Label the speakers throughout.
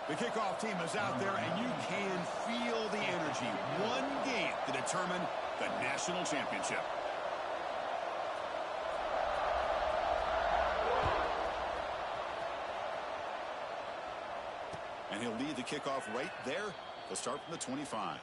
Speaker 1: The kickoff team is out there, and you can feel the energy. One game to determine the national championship. And he'll lead the kickoff right there. He'll start from the 25.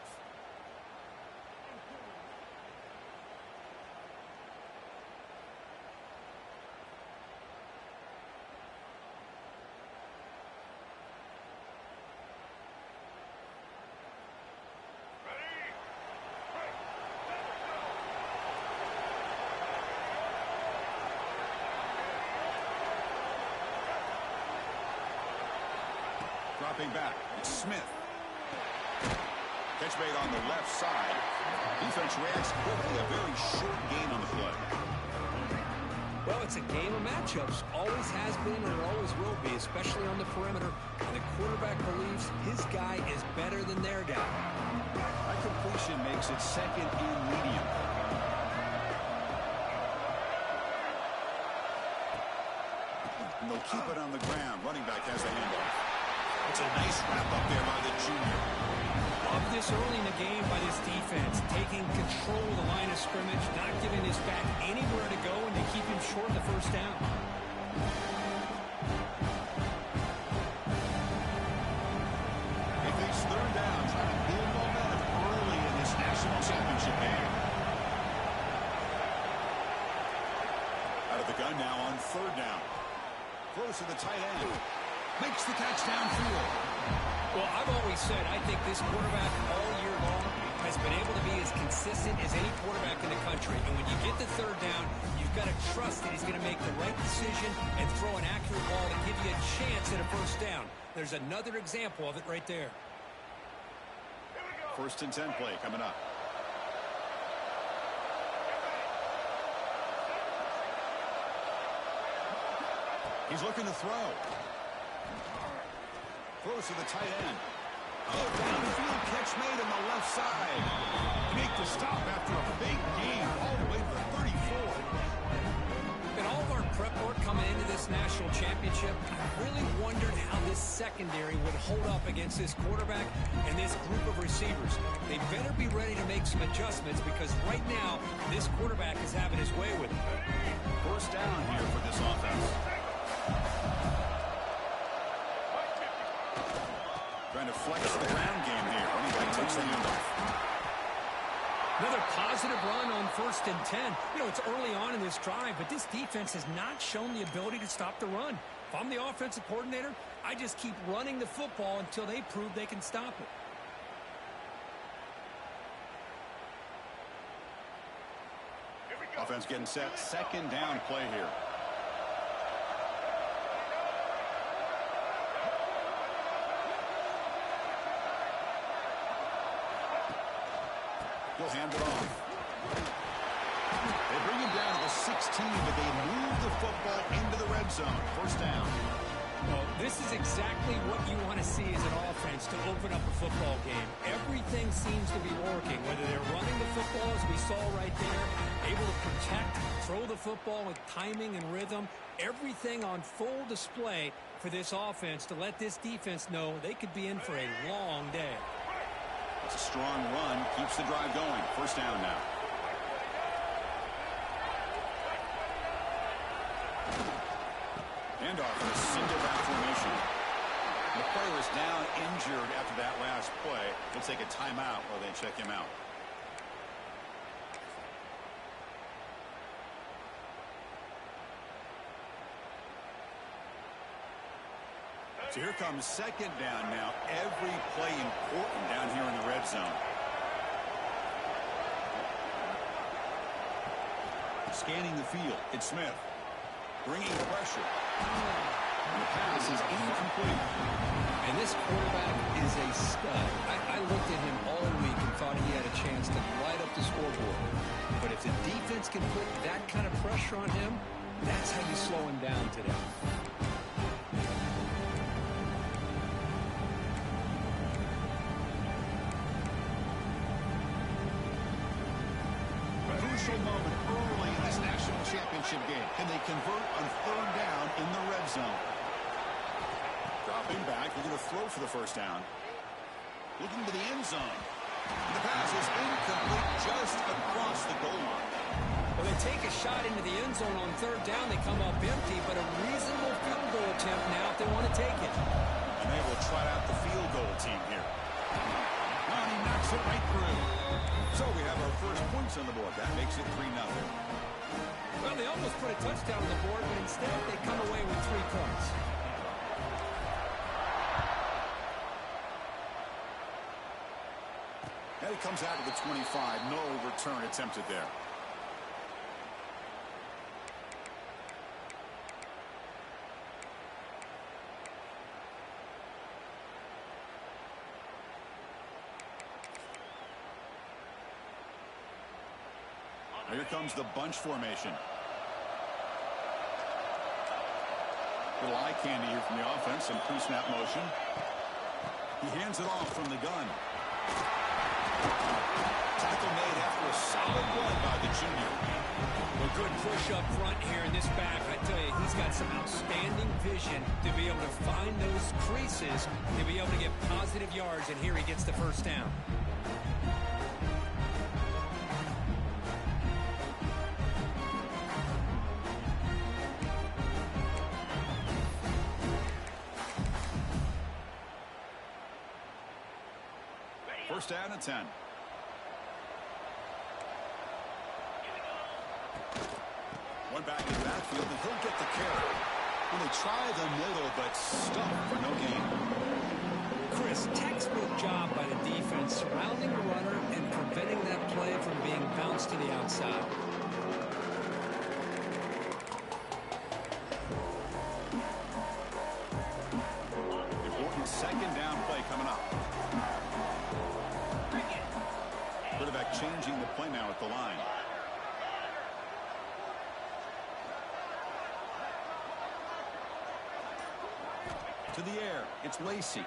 Speaker 1: Dropping back, it's Smith. Catch made on the left side. Defense reacts quickly. A very short gain on the play.
Speaker 2: Well, it's a game of matchups. Always has been and it always will be, especially on the perimeter. And the quarterback believes his guy is better than their guy.
Speaker 1: That completion makes it second in medium. And they'll keep it on the ground. Running back has the handoff. It's a nice wrap up there by the junior.
Speaker 2: Love this early in the game by this defense, taking control of the line of scrimmage, not giving his back anywhere to go, and to keep him short of the first down.
Speaker 1: If it's third down, trying to build momentum early in this national championship game. Out of the gun now on third down. Close to the tight end. Makes the catch downfield.
Speaker 2: Well, I've always said I think this quarterback all year long has been able to be as consistent as any quarterback in the country. And when you get the third down, you've got to trust that he's going to make the right decision and throw an accurate ball to give you a chance at a first down. There's another example of it right there.
Speaker 1: First and 10 play coming up. He's looking to throw. Throws to the tight end. Oh, downfield catch made on the left side. Make the stop after a big gain all the way to the 34.
Speaker 2: In all of our prep work coming into this national championship, I really wondered how this secondary would hold up against this quarterback and this group of receivers. They better be ready to make some adjustments because right now, this quarterback is having his way with it.
Speaker 1: First down here for this offense. Trying to flex the ground game here. Running back takes the handoff.
Speaker 2: Another positive run on 1st and 10. You know, it's early on in this drive, but this defense has not shown the ability to stop the run. If I'm the offensive coordinator, I just keep running the football until they prove they can stop it.
Speaker 1: Offense getting set. Second down play here. He'll hand it off. They bring him down to the 16, but they move the football into the red zone. First down.
Speaker 2: Well, this is exactly what you want to see as an offense to open up a football game. Everything seems to be working, whether they're running the football, as we saw right there, able to protect, throw the football with timing and rhythm, everything on full display for this offense to let this defense know they could be in for a long day.
Speaker 1: It's a strong run, keeps the drive going. First down now. Handoff in a single back formation. The player is down injured after that last play. They'll take a timeout while they check him out. So here comes second down now. Every play important down here in the red zone. Scanning the field, it's Smith. Bringing pressure. And the pass is incomplete.
Speaker 2: And this quarterback is a stud. I looked at him all week and thought he had a chance to light up the scoreboard. But if the defense can put that kind of pressure on him, that's how you slow him down today.
Speaker 1: Crucial moment early in this national championship game. Can they convert on third down in the red zone? Drop Dropping back, looking to throw for the first down. Looking to the end zone. And the pass is incomplete just across the goal line.
Speaker 2: Well, they take a shot into the end zone on third down. They come up empty, but a reasonable field goal attempt now if they want to take it.
Speaker 1: And they will try out the field goal team here. And he knocks it right through. So we have our first points on the board. That makes it 3-0.
Speaker 2: Well, they almost put a touchdown on the board, but instead they come away with 3 points.
Speaker 1: And he comes out to the 25. No return attempted there. Here comes the bunch formation. Little eye candy here from the offense and pre-snap motion. He hands it off from the gun. Tackle made after a solid run by the junior.
Speaker 2: A good push up front here in this back. I tell you, he's got some outstanding vision to be able to find those creases, to be able to get positive yards, and here he gets the first down.
Speaker 1: First down and 10. One back in the backfield, and he'll get the carry. Well, they try the middle, but stuck for no gain.
Speaker 2: Chris, textbook job by the defense surrounding the runner and preventing that play from being bounced to the outside.
Speaker 1: Important second down play coming up. Quarterback changing the play now at the line. To the air, it's Lacey.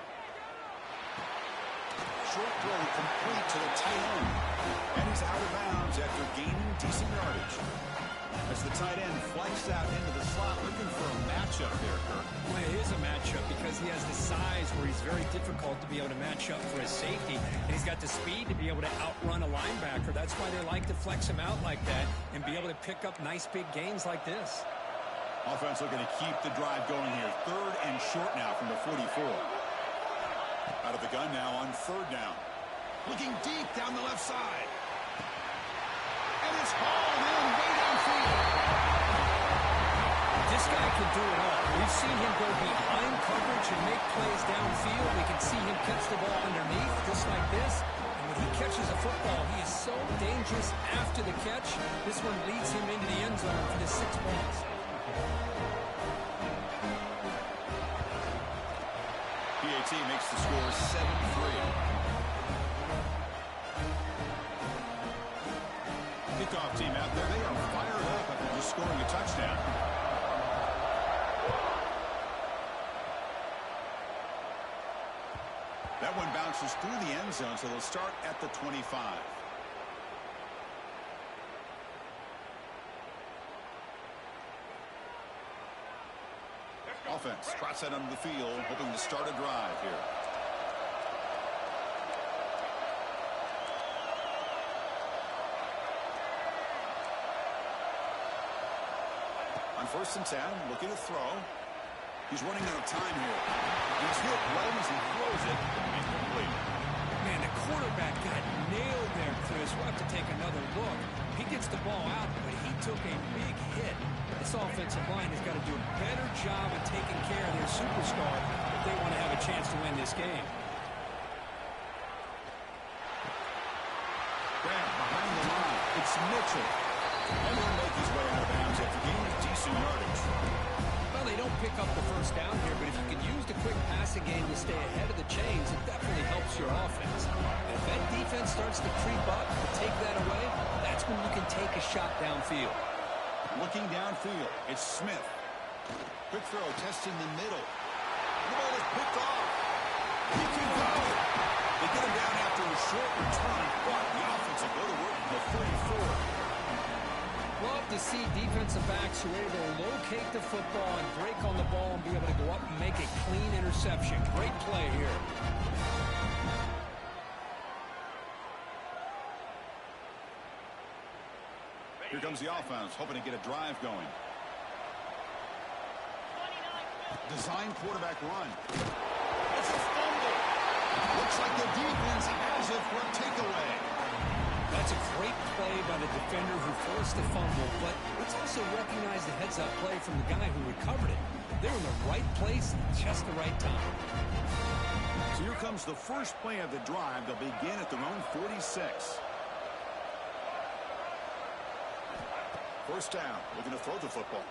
Speaker 1: Short throw complete to the tight end. And he's out of bounds after gaining decent yardage. As the tight end flanks out into the slot, looking for a matchup there, Kirk.
Speaker 2: Well, it is a matchup because he has the size where he's very difficult to be able to match up for his safety. And he's got the speed to be able to outrun a linebacker. That's why they like to flex him out like that and be able to pick up nice big gains like this.
Speaker 1: Offense looking to keep the drive going here. Third and short now from the 44. Out of the gun now on third down. Looking deep down the left side. And it's hauled in way downfield.
Speaker 2: This guy can do it all. We've seen him go behind coverage and make plays downfield. We can see him catch the ball underneath just like this. And when he catches a football, he is so dangerous after the catch. This one leads him into the end zone for the 6 points.
Speaker 1: PAT makes the score 7-3. Kickoff team out there. They are fired up after just scoring a touchdown. That one bounces through the end zone, so they'll start at the 25. Offense trots that under the field, hoping to start a drive here. On first and 10, looking to throw. He's running out of time here. He's hit right as he throws it. Incomplete.
Speaker 2: Man, the quarterback got nailed there, Chris. We'll have to take another look. He gets the ball out, but he took a big hit. This offensive line has got to do a better job of taking care of their superstar if they want to have a chance to win this game.
Speaker 1: Grab behind the line. It's Mitchell. And he'll make his way out of bounds after gaining decent yardage.
Speaker 2: Well, they don't pick up the first down here, but if you can use the quick passing game to stay ahead of the chains, it definitely helps your offense. And if that defense starts to creep up and take that away, that's when you can take a shot downfield.
Speaker 1: Looking downfield, it's Smith. Quick throw, testing the middle. The ball is picked off. He can go. They get him down after a short return, but the offense will go to work at the 34.
Speaker 2: Well, love to see defensive backs who are able to locate the football and break on the ball and be able to go up and make a clean interception. Great play here.
Speaker 1: Here comes the offense, hoping to get a drive going. Design quarterback run. It's a fumble. Looks like the defense has it for a takeaway.
Speaker 2: That's a great play by the defender who forced the fumble, but let's also recognize the heads-up play from the guy who recovered it. They were in the right place at just the right time.
Speaker 1: So here comes the first play of the drive. They'll begin at their own 46. First down, looking to throw the football.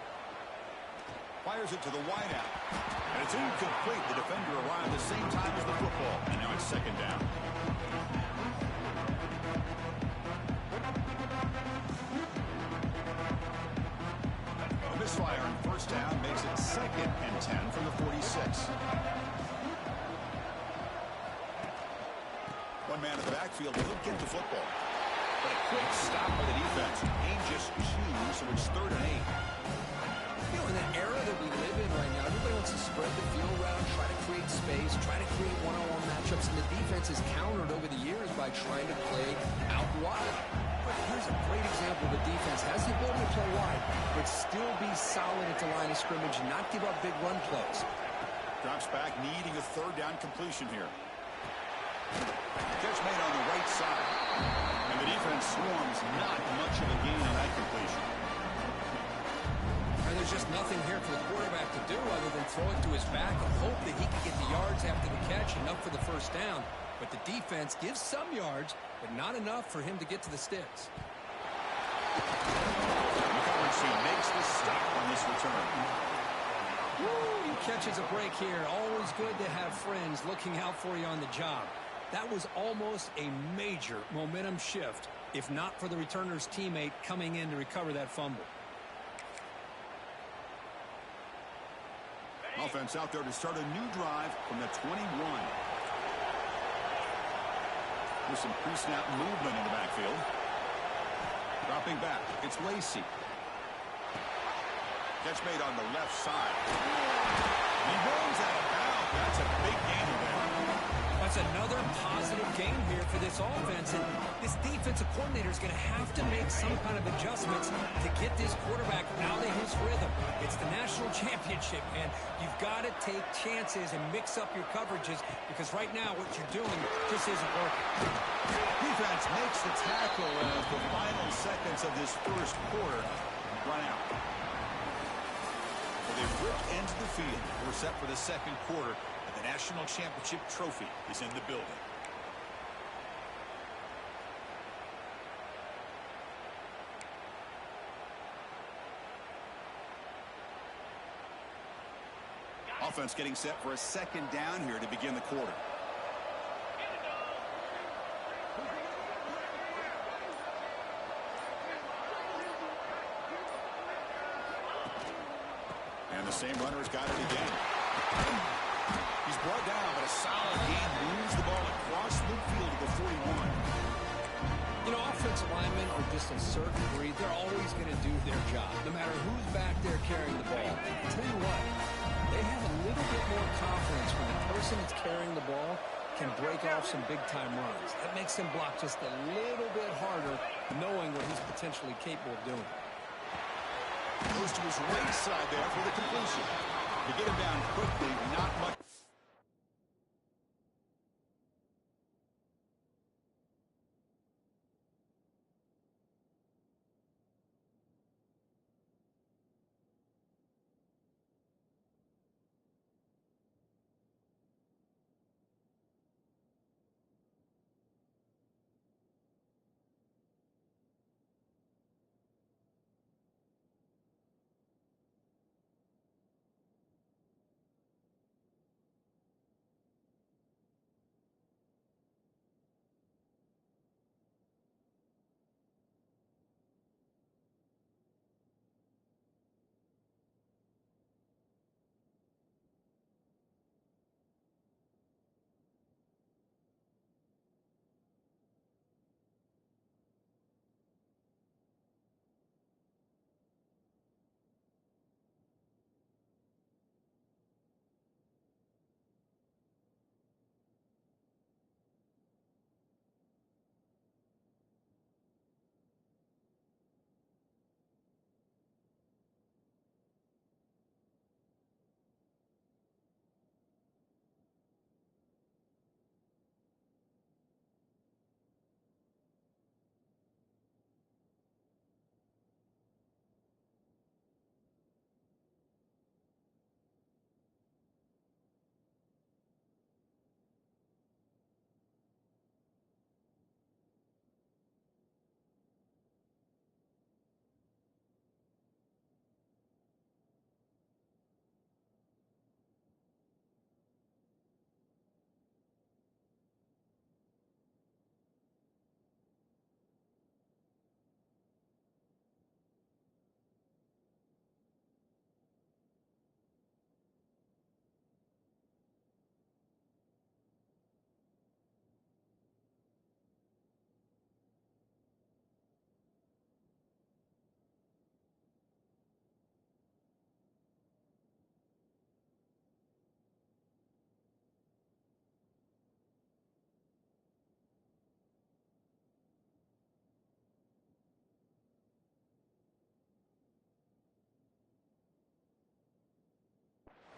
Speaker 1: Fires it to the wideout. And it's incomplete. The defender arrived at the same time as the football. And now it's second down. A misfire on first down makes it 2nd and 10 from the 46. One man in the backfield will get the football. But a quick stop by the defense. Gain just 2, so it's 3rd and 8.
Speaker 2: You know, in the era that we live in right now, everybody wants to spread the field around, try to create space, try to create one-on-one matchups, and the defense has countered over the years by trying to play out wide. But here's a great example of a defense has the ability to play wide, but still be solid at the line of scrimmage and not give up big run plays.
Speaker 1: Drops back, needing a 3rd down completion here. Catch made on the right side. And the defense swarms, not much of a gain on that completion.
Speaker 2: And there's just nothing here for the quarterback to do other than throw it to his back and hope that he can get the yards after the catch, enough for the first down. But the defense gives some yards, but not enough for him to get to the sticks.
Speaker 1: McCoverty makes the stop on this return.
Speaker 2: Woo, he catches a break here. Always good to have friends looking out for you on the job. That was almost a major momentum shift, if not for the returner's teammate coming in to recover that fumble.
Speaker 1: Offense out there to start a new drive from the 21. With some pre-snap movement in the backfield. Dropping back, it's Lacey. Catch made on the left side. He runs out of bounds. That's a big gain there.
Speaker 2: That's another positive game here for this offense, and this defensive coordinator is going to have to make some kind of adjustments to get this quarterback out of his rhythm. It's the national championship, man. You've got to take chances and mix up your coverages, because right now what you're doing just isn't working.
Speaker 1: Defense makes the tackle as the final seconds of this first quarter run out. So they've ripped into the field. We're set for the second quarter. The national championship trophy is in the building. Offense getting set for a second down here to begin the quarter. And the same runner's got it again. He's brought down, but a solid gain moves the ball across midfield to the 41.
Speaker 2: You know, offensive linemen are just a certain breed. They're always going to do their job, no matter who's back there carrying the ball. I'll tell you what, they have a little bit more confidence when the person that's carrying the ball can break off some big-time runs. That makes them block just a little bit harder, knowing what he's potentially capable of doing.
Speaker 1: Goes to his right side there for the completion. To get him down quickly, not much.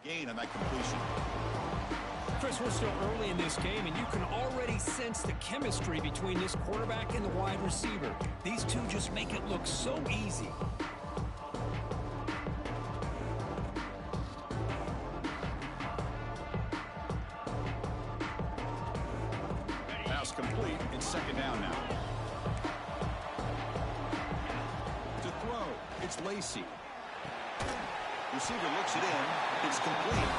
Speaker 1: gain on that completion.
Speaker 2: Chris, we're still early in this game, and you can already sense the chemistry between this quarterback and the wide receiver. These two just make it look so easy.
Speaker 1: Pass complete. It's second down now. To throw, it's Lacy. Receiver looks it in. It's complete.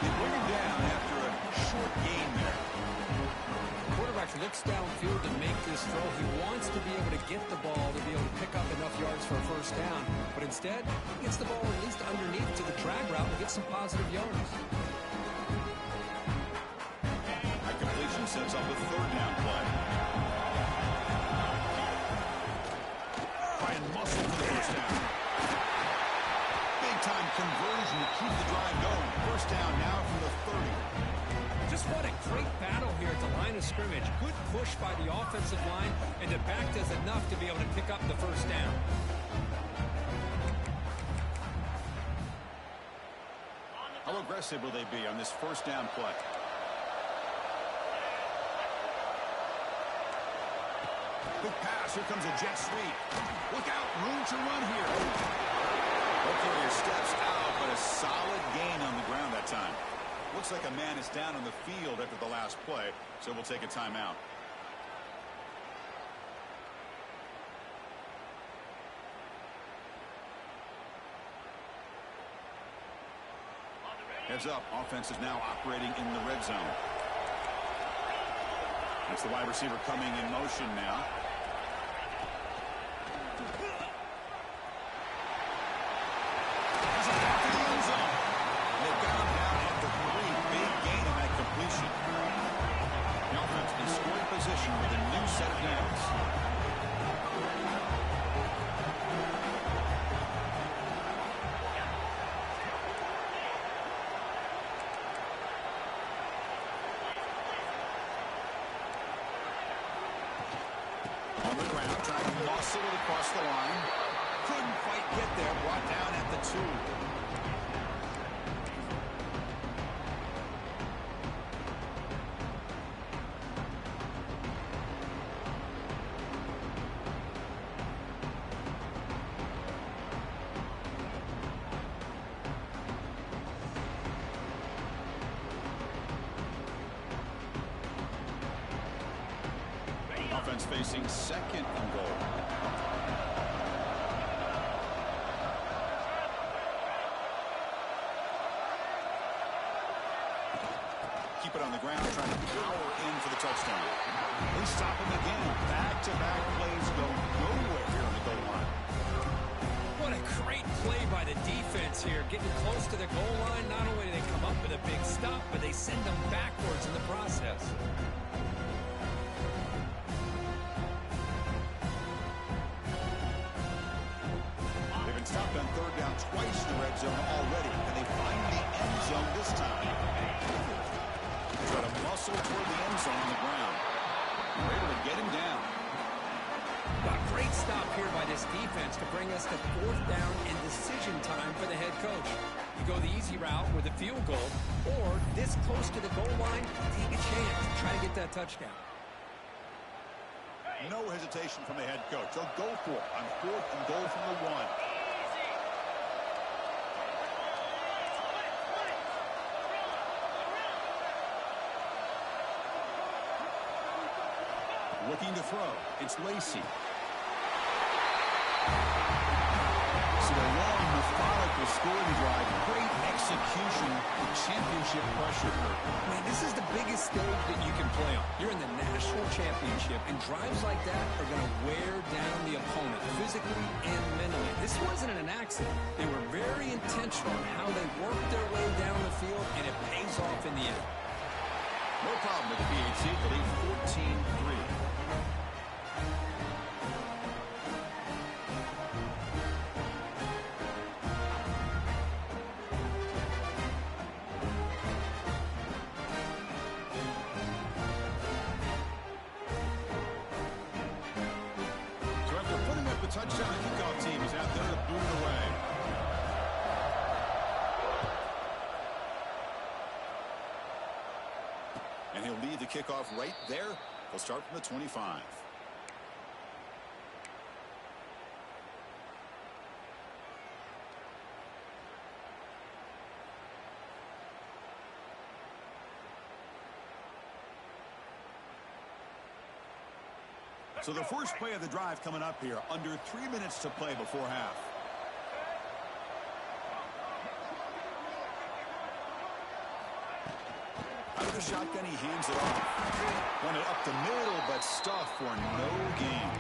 Speaker 1: They bring him down after a short gain there.
Speaker 2: Quarterback looks downfield to make this throw. He wants to be able to get the ball to be able to pick up enough yards for a first down. But instead, he gets the ball at least underneath to the drag route and gets some positive yards.
Speaker 1: That completion sets up a third down play. Try and muscle for the first down. Big-time conversion to keep the drive going. First down now from the 30.
Speaker 2: Just what a great battle here at the line of scrimmage. Good push by the offensive line, and the back does enough to be able to pick up the first down.
Speaker 1: How aggressive will they be on this first down play? Quick pass. Here comes a jet sweep. Look out. Room to run here. Hopefully he steps out, but a solid gain on the ground that time. Looks like a man is down on the field after the last play, so we'll take a timeout. Heads up, offense is now operating in the red zone. That's the wide receiver coming in motion now. With a new set of downs. On the ground, trying to muscle it across the line. Couldn't quite get there. Brought down at the 2. Offense facing second and goal. Keep it on the ground, trying to power in for the touchdown. They stop him again. Back-to-back plays go nowhere here on the goal line.
Speaker 2: What a great play by the defense here. Getting close to the goal line, not only do they come up with a big stop, but they send them backwards in the process.
Speaker 1: Stopped on third down twice in the red zone already, and they find the end zone this time. They try to muscle toward the end zone on the ground. They're able to get him down.
Speaker 2: A great stop here by this defense to bring us to fourth down and decision time for the head coach. You go the easy route with a field goal, or this close to the goal line, take a chance to try to get that touchdown.
Speaker 1: No hesitation from the head coach. They'll go for it on fourth and goal from the 1. Looking to throw. It's Lacy. So a long, methodical scoring drive. Great execution with championship pressure.
Speaker 2: Man, this is the biggest stage that you can play on. You're in the national championship, and drives like that are going to wear down the opponent physically and mentally. This wasn't an accident. They were very intentional in how they worked their way down the field, and it pays off in the end.
Speaker 1: No problem with the BHC. They lead 14-3. Touchdown kickoff team is out there to boot it away. kickoff right there. We'll start from the 25. So the first play of the drive coming up here. Under 3 minutes to play before half. Out of the shotgun, he hands it off. Wanted up the middle, but stuffed for no gain.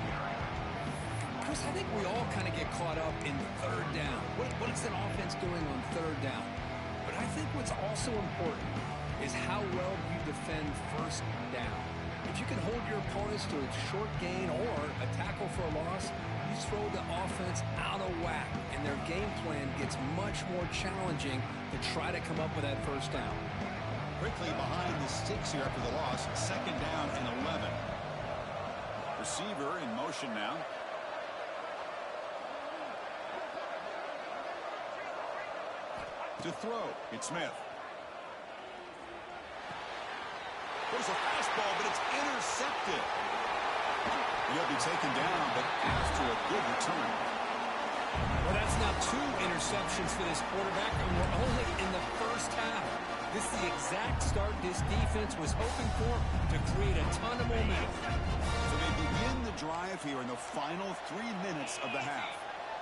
Speaker 2: Chris, I think we all kind of get caught up in third down. What's an offense doing on third down? But I think what's also important is how well you defend first down. If you can hold your opponents to a short gain or a tackle for a loss, you throw the offense out of whack, and their game plan gets much more challenging to try to come up with that first down.
Speaker 1: Quickly behind the sticks here after the loss. Second down and 11. Receiver in motion now. To throw, it's Smith. There's a fastball, but it's intercepted. He'll be taken down, but after a good return.
Speaker 2: Well, that's now 2 interceptions for this quarterback, and we're only in the first half. This is the exact start this defense was hoping for to create a ton of momentum.
Speaker 1: So they begin the drive here in the final 3 minutes of the half.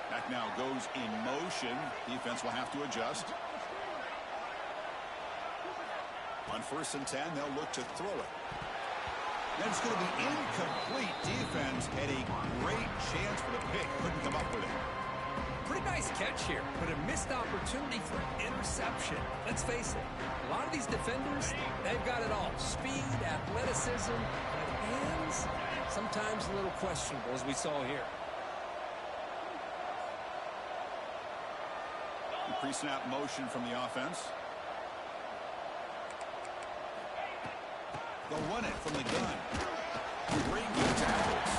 Speaker 1: Back now goes in motion. Defense will have to adjust. On 1st and 10, they'll look to throw it. Then it's going to be incomplete. Defense had a great chance for the pick. Couldn't come up with it.
Speaker 2: Pretty nice catch here, but a missed opportunity for an interception. Let's face it, a lot of these defenders, they've got it all. Speed, athleticism, but hands, sometimes a little questionable, as we saw here.
Speaker 1: Pre-snap motion from the offense. They'll run it from the gun. Great tackles.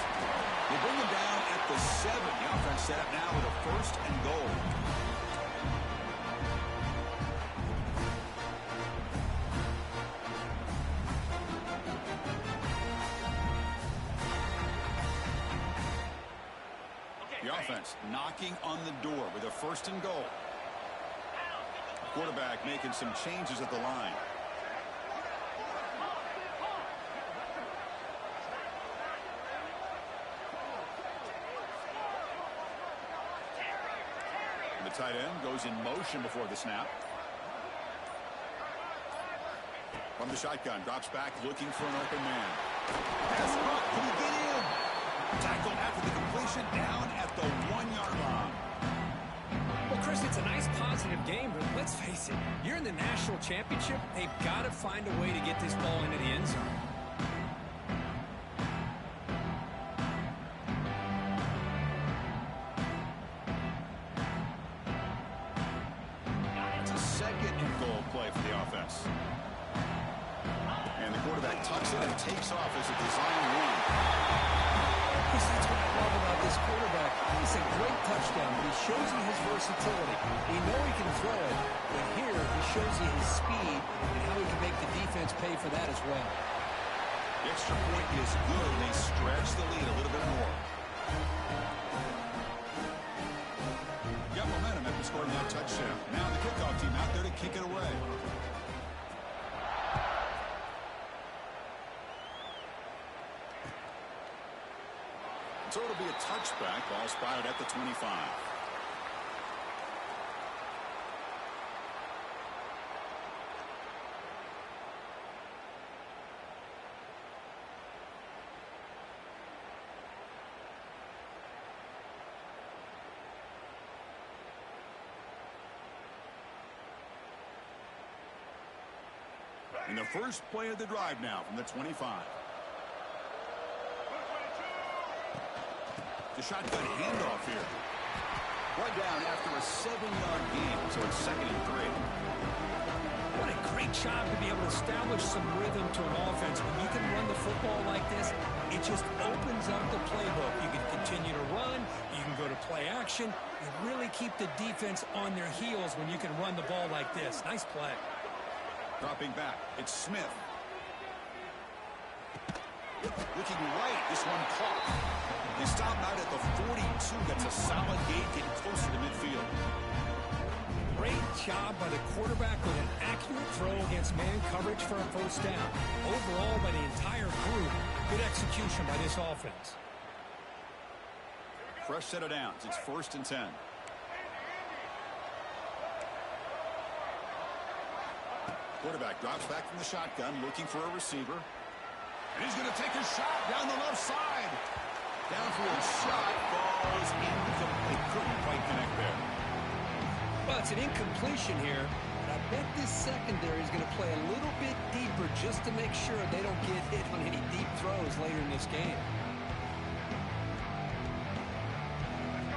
Speaker 1: They bring him down at the 7. The offense set up now with a 1st and goal. The offense knocking on the door with a 1st and goal. Quarterback making some changes at the line. The tight end goes in motion before the snap. From the shotgun, drops back looking for an open man. Pass up, can he get in? Tackled after the completion, down at the 1-yard line.
Speaker 2: Well, Chris, it's a nice positive game, but let's face it, you're in the national championship. They've got to find a way to get this ball into the end zone.
Speaker 1: It's a 2nd and goal play for the offense. And the quarterback tucks it and takes off as a design run.
Speaker 2: That's what I love about this quarterback. It's a great touchdown, but he shows you his versatility. We know he can throw it, but here he shows you his speed and how he can make the defense pay for that as well.
Speaker 1: The extra point is good, and they stretch the lead a little bit more. Got momentum after scoring that touchdown. Now the kickoff team out there to kick it away. So it'll be a touchback. Ball spotted at the 25. In the first play of the drive now from the 25. The shotgun handoff here. Brought down after a 7-yard gain, so it's 2nd and 3.
Speaker 2: What a great job to be able to establish some rhythm to an offense. When you can run the football like this, it just opens up the playbook. You can continue to run. You can go to play action. You really keep the defense on their heels when you can run the ball like this. Nice play.
Speaker 1: Dropping back, it's Smith. Looking right, this one caught. They stop out at the 42. That's a solid gain, getting closer to midfield.
Speaker 2: Great job by the quarterback with an accurate throw against man coverage for a first down. Overall, by the entire group, good execution by this offense.
Speaker 1: Fresh set of downs. It's 1st and 10. Quarterback drops back from the shotgun, looking for a receiver. And he's going to take a shot down the left side. Downfield shot falls incomplete. Couldn't quite connect there.
Speaker 2: Well, it's an incompletion here, but I bet this secondary is going to play a little bit deeper just to make sure they don't get hit on any deep throws later in this game.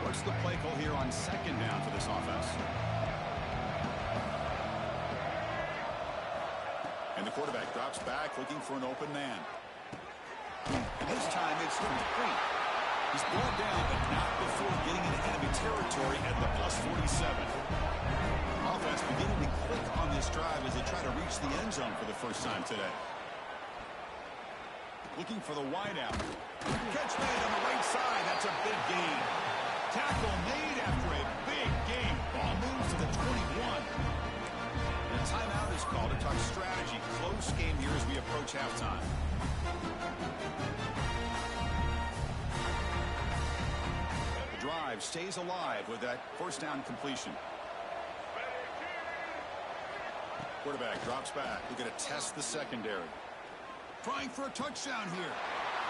Speaker 1: What's the play call here on 2nd down for this offense? And the quarterback drops back, looking for an open man. And this time it's complete. He's brought down, but not before getting into enemy territory at the +47. Offense beginning to click on this drive as they try to reach the end zone for the first time today. Looking for the wideout. Catch made on the right side. That's a big gain. Tackle made after a big gain. Ball moves to the 21. And a timeout is called to talk strategy. Close game here as we approach halftime. Drive stays alive with that first down completion. Quarterback drops back. We're going to test the secondary. Trying for a touchdown here.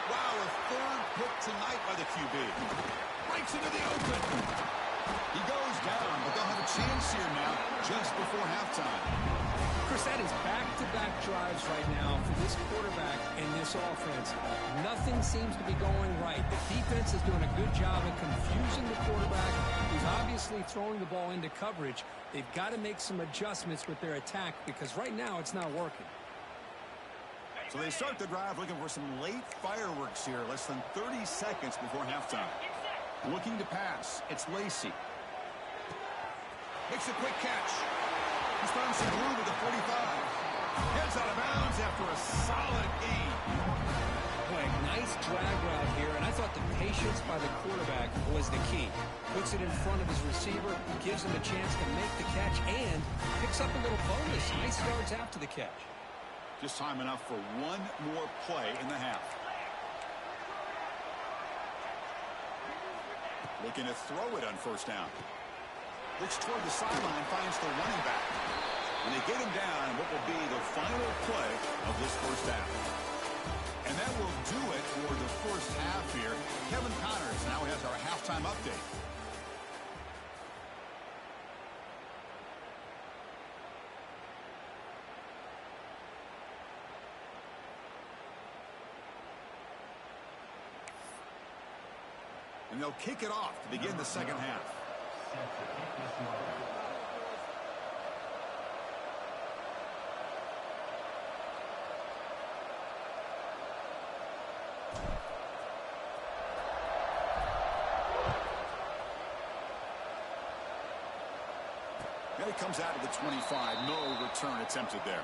Speaker 1: Wow, a 3rd pick tonight by the QB. Breaks into the open. He goes down, but they'll have a chance here now just before halftime.
Speaker 2: Chris, that is back-to-back drives right now for this quarterback and this offense. Nothing seems to be going right. The defense is doing a good job of confusing the quarterback, who's obviously throwing the ball into coverage. They've got to make some adjustments with their attack because right now it's not working.
Speaker 1: So they start the drive looking for some late fireworks here, less than 30 seconds before halftime. Looking to pass. It's Lacey. Makes a quick catch. He's found some room at the 45. Heads out of bounds after a solid gain.
Speaker 2: Boy, nice drag route here, and I thought the patience by the quarterback was the key. Puts it in front of his receiver, gives him a chance to make the catch, and picks up a little bonus. Nice yards after the catch.
Speaker 1: Just time enough for one more play in the half. Looking to throw it on first down. Looks toward the sideline, finds the running back. And they get him down what will be the final play of this first half. And that will do it for the first half here. Kevin Connors now has our halftime update. And they'll kick it off to begin the second half. Now he comes out of the 25. No return attempted there.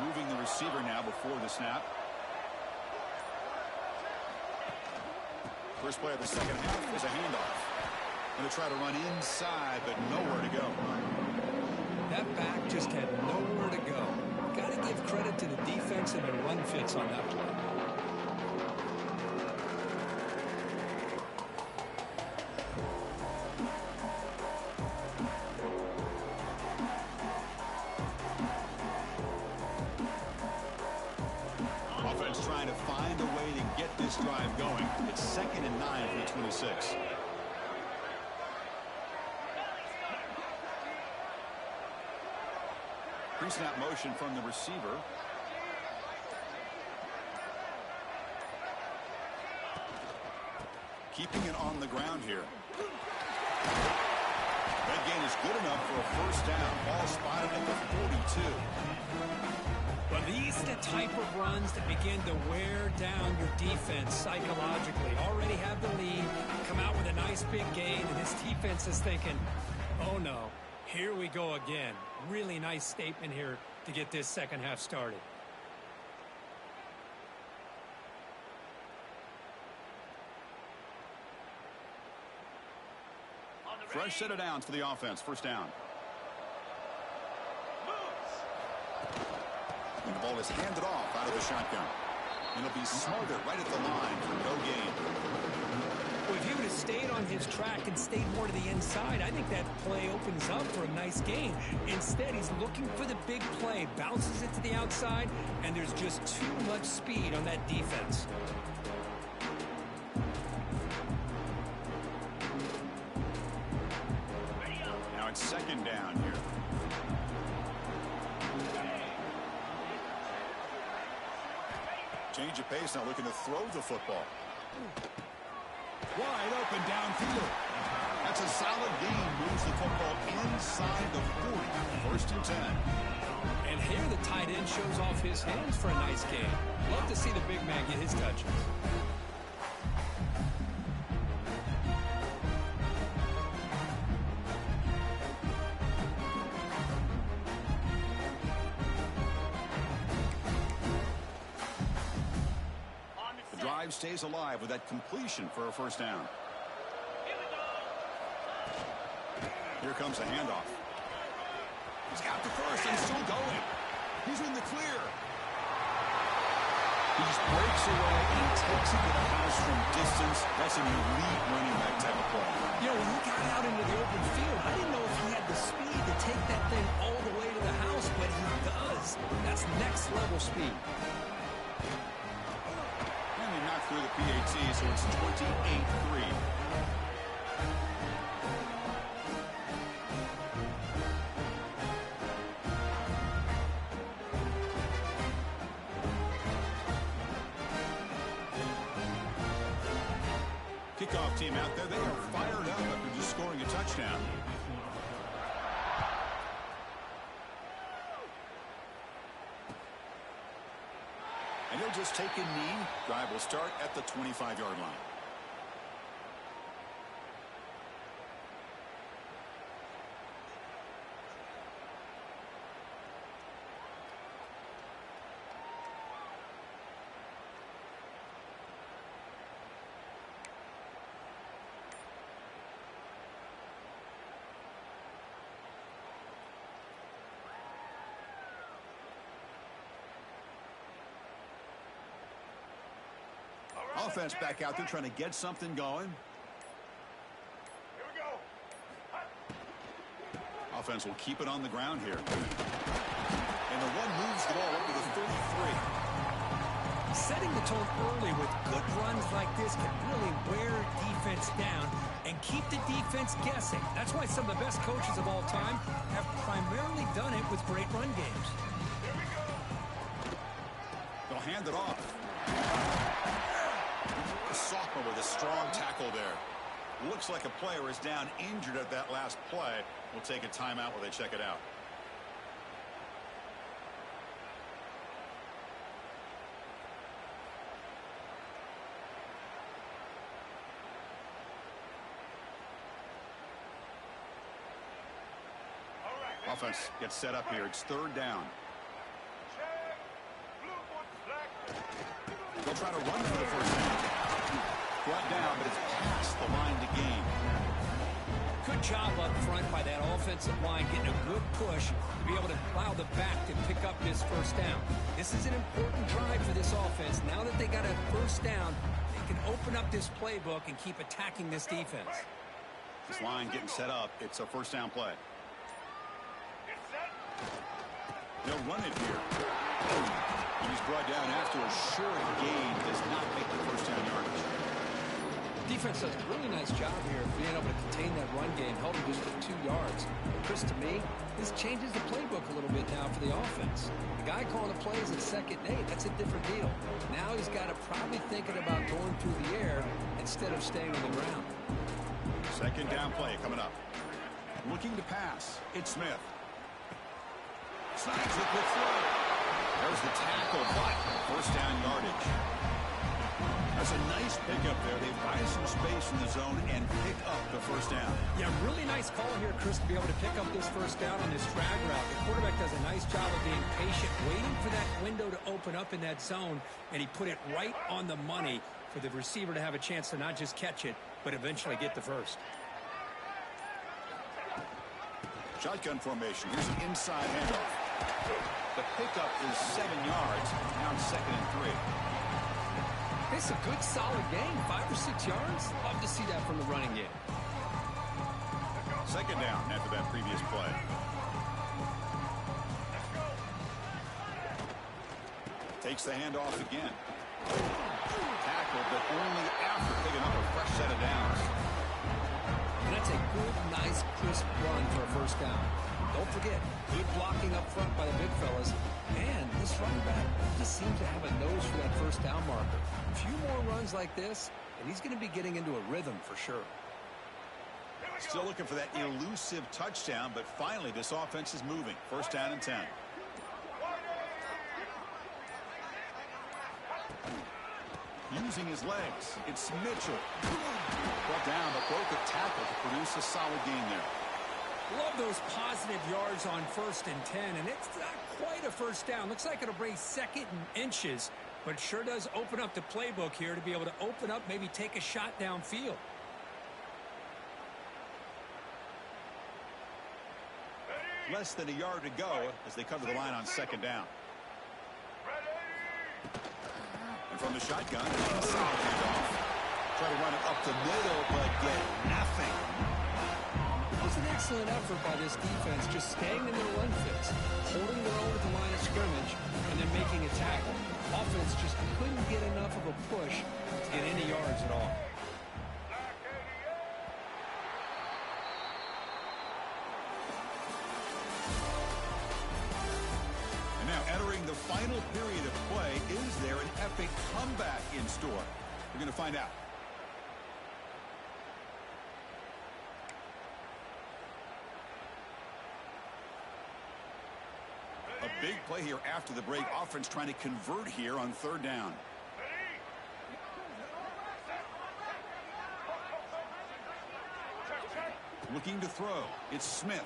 Speaker 1: Moving the receiver now before the snap. First play of the second half is a handoff. Going to try to run inside, but nowhere to go.
Speaker 2: That back just had nowhere to go. Got to give credit to the defense and their run fits on that play.
Speaker 1: Trying to find a way to get this drive going. It's 2nd and 9 from the 26. Pre-snap motion from the receiver. keeping it on the ground here. That gain is good enough for a first down. Ball spotted at the 42.
Speaker 2: Well, these are the type of runs that begin to wear down your defense psychologically. Already have the lead, come out with a nice big gain, and this defense is thinking, oh no, here we go again. Really nice statement here to get this second half started.
Speaker 1: Fresh set of downs for the offense. First down. And the ball is handed off out of the shotgun. And it'll be smothered right at the line for no gain.
Speaker 2: Well, if he would have stayed on his track and stayed more to the inside, I think that play opens up for a nice gain. Instead, he's looking for the big play, bounces it to the outside, and there's just too much speed on that defense.
Speaker 1: Now it's second down here. Change of pace, now looking to throw the football. Wide open downfield. That's a solid gain. Moves the football inside the 40. First and 10.
Speaker 2: And here the tight end shows off his hands for a nice gain. Love to see the big man get his touches.
Speaker 1: Stays alive with that completion for a first down. Here comes the handoff. He's got the first and still going. He's in the clear. He just breaks away and takes it to the house from distance. That's an elite running back type of play.
Speaker 2: You know, when he got out into the open field, I didn't know if he had the speed to take that thing all the way to the house, but he does. That's next level speed.
Speaker 1: Through the PAT, so it's 28-3. Kickoff team out there, they are fired up after just scoring a touchdown. And he'll just take a knee. Drive will start at the 25-yard line. Offense back out there trying to get something going. Here we go. Offense will keep it on the ground here. And the one moves the ball up to the 33.
Speaker 2: Setting the tone early with good runs like this can really wear defense down and keep the defense guessing. That's why some of the best coaches of all time have primarily done it with great run games.
Speaker 1: Here we go. They'll hand it off. Sophomore with a strong tackle there. Looks like a player is down injured at that last play. We'll take a timeout while they check it out. Offense gets set up here. It's third down. They'll try to run for the first down. Brought down, but it's past the line to gain.
Speaker 2: Good job up front by that offensive line, getting a good push to be able to allow the back to pick up this first down. This is an important drive for this offense. Now that they got a first down, they can open up this playbook and keep attacking this defense.
Speaker 1: This line getting set up. It's a first down play. They'll run it here. And he's brought down after a short gain. Does not make the first down yardage.
Speaker 2: Defense does a really nice job here of being able to contain that run game, held him just for 2 yards. Chris, to me, this changes the playbook a little bit now for the offense. The guy calling the plays at 2nd and 8, that's a different deal. Now he's got to probably thinking about going through the air instead of staying on the ground.
Speaker 1: 2nd down play coming up. Looking to pass. It's Smith. Snags it with throw. There's the tackle, but 1st down yardage. That's a nice pickup there. They buy some space in the zone and pick up the 1st down.
Speaker 2: Yeah, really nice call here, Chris, to be able to pick up this 1st down on this drag route. The quarterback does a nice job of being patient, waiting for that window to open up in that zone, and he put it right on the money for the receiver to have a chance to not just catch it, but eventually get the 1st.
Speaker 1: Shotgun formation. Here's an inside handoff. The pickup is 7 yards. Now it's 2nd and 3.
Speaker 2: It's a good, solid game. 5 or 6 yards. Love to see that from the running game.
Speaker 1: 2nd down after that previous play. Takes the handoff again. Tackle, but only after picking up a fresh set of downs.
Speaker 2: And that's a good, nice, crisp run for a 1st down. Don't forget, good blocking up front by the big fellas. And this running back just seems to have a nose for that 1st down marker. A few more runs like this, and he's going to be getting into a rhythm for sure.
Speaker 1: Still looking for that elusive touchdown, but finally this offense is moving. 1st down and 10. Using his legs, it's Mitchell. Brought down, but broke a tackle to produce a solid gain there.
Speaker 2: Love those positive yards on 1st and 10, and it's not quite a 1st down. Looks like it'll bring 2nd and inches, but it sure does open up the playbook here to be able to open up, maybe take a shot downfield.
Speaker 1: Less than a yard to go as they come to the line on 2nd down. And from the shotgun, inside handoff. Try to run it up the middle, but get nothing.
Speaker 2: It was an excellent effort by this defense, just staying in their run fits, holding their own at the line of scrimmage, and then making a tackle. Offense just couldn't get enough of a push to get any yards at all.
Speaker 1: And now entering the final period of play, is there an epic comeback in store? We're going to find out. A big play here after the break. Offense trying to convert here on 3rd down. Looking to throw. It's Smith.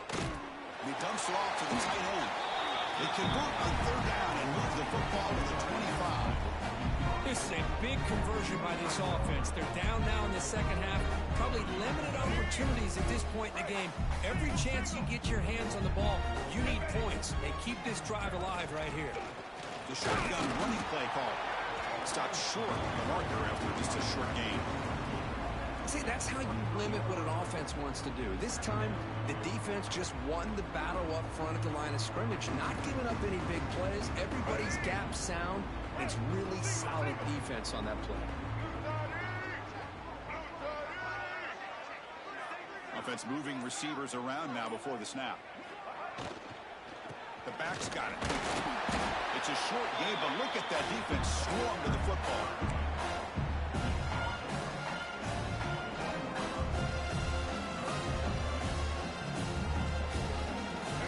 Speaker 1: He dumps it off to the tight end. They convert on 3rd down and move the football to the 25.
Speaker 2: This is a big conversion by this offense. They're down now in the 2nd half. Probably limited opportunities at this point in the game. Every chance you get your hands on the ball, you need points. They keep this drive alive right here.
Speaker 1: The shotgun running play call. Stopped short of the marker after just a short gain.
Speaker 2: See, that's how you limit what an offense wants to do. This time, the defense just won the battle up front at the line of scrimmage, not giving up any big plays. Everybody's gap sound. It's really solid defense on that play.
Speaker 1: Offense moving receivers around now before the snap. The back's got it. It's a short game, but look at that defense swarm to the football.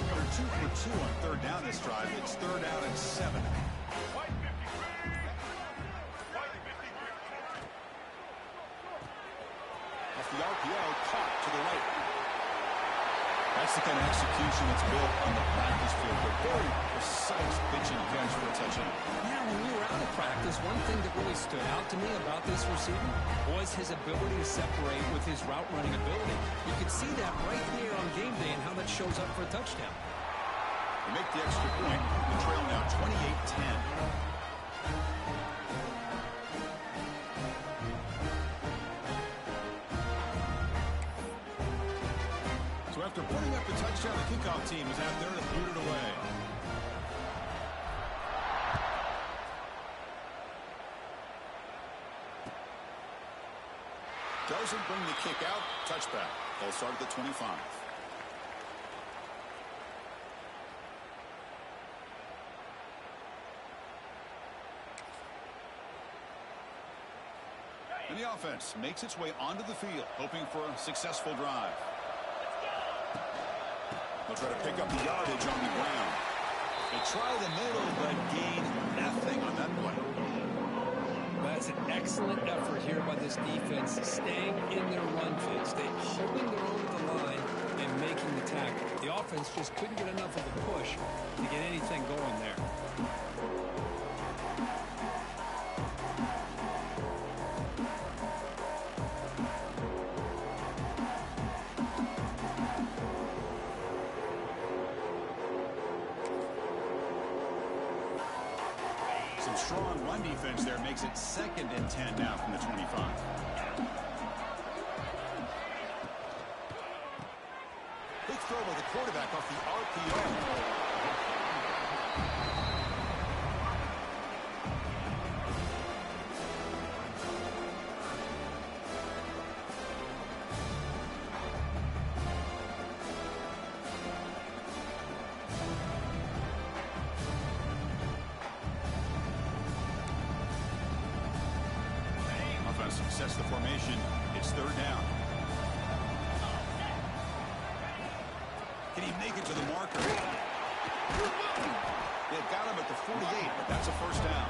Speaker 1: They're 2 for 2 on 3rd down this drive. It's 3rd down and 7. Off the RPO, caught to the right. That's the kind of execution that's built on the practice field. A very precise pitch and catch for a touchdown.
Speaker 2: Yeah, when we were out of practice, one thing that really stood out to me about this receiver was his ability to separate with his route running ability. You could see that right there on game day and how that shows up for a touchdown.
Speaker 1: They make the extra point. The trail now 28-10. After putting up the touchdown, the kickoff team is out there to boot it away. Doesn't bring the kick out. Touchback. They'll start at the 25. And the offense makes its way onto the field, hoping for a successful drive. They'll try to pick up the yardage on the ground. They try the middle, but gain nothing on that play.
Speaker 2: That's an excellent effort here by this defense, staying in their run phase. They're holding their own at the line and making the tackle. The offense just couldn't get enough of a push to get anything going there.
Speaker 1: Some strong run defense there makes it 2nd and 10 now from the 25. Big throw by the quarterback off the RPO. Sets the formation. It's 3rd down. Can he make it to the marker? They've got him at the 48, but that's a 1st down.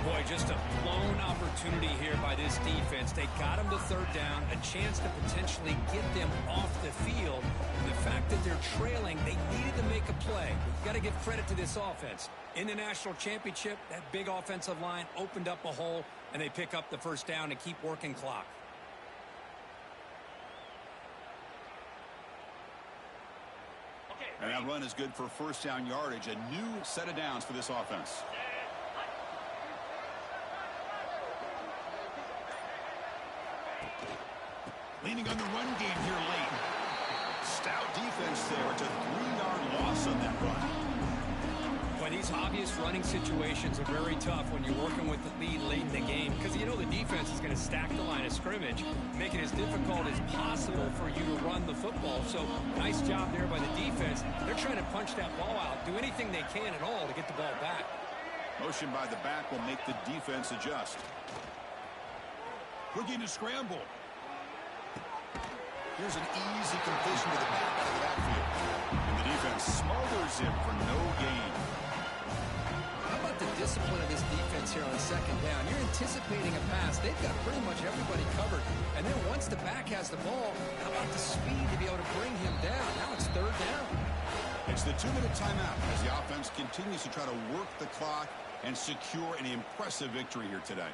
Speaker 2: Boy, just a blown opportunity here by this defense. They got him to 3rd down, a chance to potentially get them off the field. And the fact that they're trailing, they needed to make a play. Got to give credit to this offense. In the national championship, that big offensive line opened up a hole, and they pick up the 1st down and keep working clock.
Speaker 1: And that run is good for 1st down yardage. A new set of downs for this offense. Leaning on the run game here late. Stout defense there. It's a 3-yard loss on that run.
Speaker 2: Well, these obvious running situations are very tough when you're working with the lead late in the game, because you know the defense is going to stack the line of scrimmage, make it as difficult as possible for you to run the football. So nice job there by the defense. They're trying to punch that ball out, do anything they can at all to get the ball back.
Speaker 1: Motion by the back will make the defense adjust. Looking to scramble. Here's an easy completion to the back out of the backfield. And the defense smothers him for no gain.
Speaker 2: How about the discipline of this defense here on 2nd down? You're anticipating a pass. They've got pretty much everybody covered. And then once the back has the ball, how about the speed to be able to bring him down? Now it's 3rd down.
Speaker 1: It's the 2-minute timeout as the offense continues to try to work the clock and secure an impressive victory here today.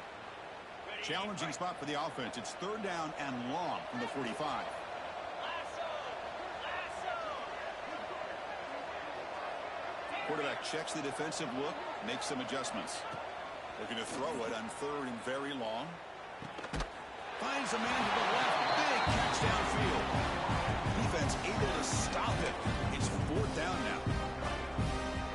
Speaker 1: Challenging spot for the offense. It's 3rd down and long from the 45. Quarterback checks the defensive look, makes some adjustments. Looking to throw it on 3rd and very long. Finds a man to the left. Big catch downfield. Defense able to stop it. It's 4th down now.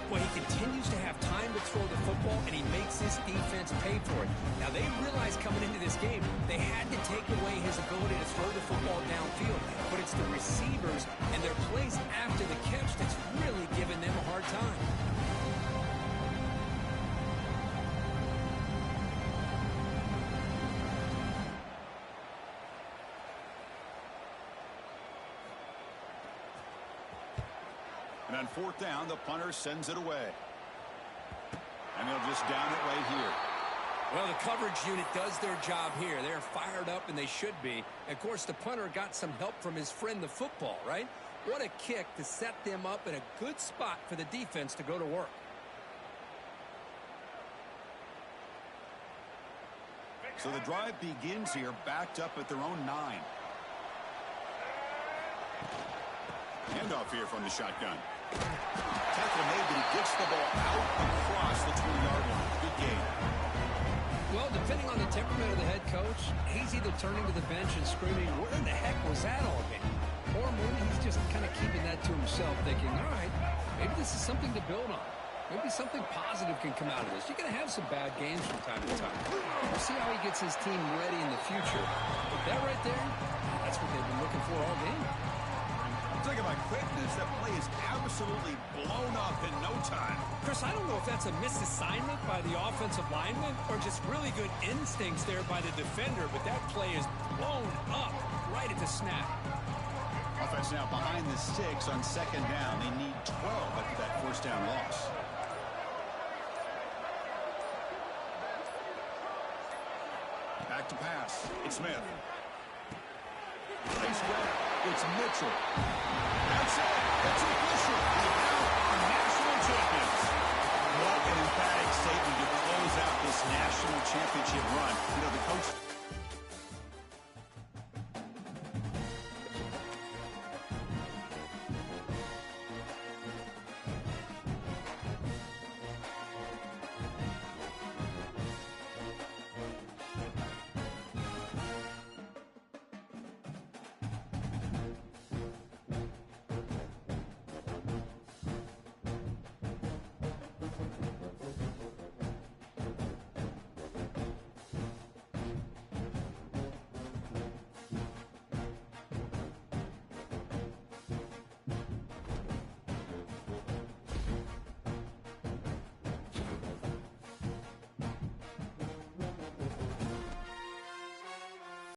Speaker 2: Well, he continues to have time to throw the football, and he makes his defense pay for it. Now, they realized coming into this game, they had to take away his ability to throw the football downfield. But it's the receivers and their plays after the catch that's really giving them a hard time.
Speaker 1: And on 4th down, the punter sends it away. And they'll just down it right here.
Speaker 2: Well, the coverage unit does their job here. They're fired up, and they should be. Of course, the punter got some help from his friend, the football, right? What a kick to set them up in a good spot for the defense to go to work.
Speaker 1: So the drive begins here, backed up at their own 9. Handoff here from the shotgun. Tackle made, but he gets the ball out across the 20-yard line. Good game.
Speaker 2: Well, depending on the temperament of the head coach, he's either turning to the bench and screaming, where the heck was that all game? Or maybe he's just kind of keeping that to himself, thinking, all right, maybe this is something to build on. Maybe something positive can come out of this. You're going to have some bad games from time to time. We'll see how he gets his team ready in the future. But that right there, that's what they've been looking for all game.
Speaker 1: Talk about quickness. that play is absolutely blown up in no time.
Speaker 2: Chris, I don't know if that's a misassignment by the offensive lineman or just really good instincts there by the defender, but that play is blown up right at the snap.
Speaker 1: Offense now behind the 6 on second down. They need 12 after that first down loss. Back to pass. It's Smith. They spread. It's Mitchell. That's it. It's official. The out national champions. What an emphatic statement to close out this national championship run. You know, the coach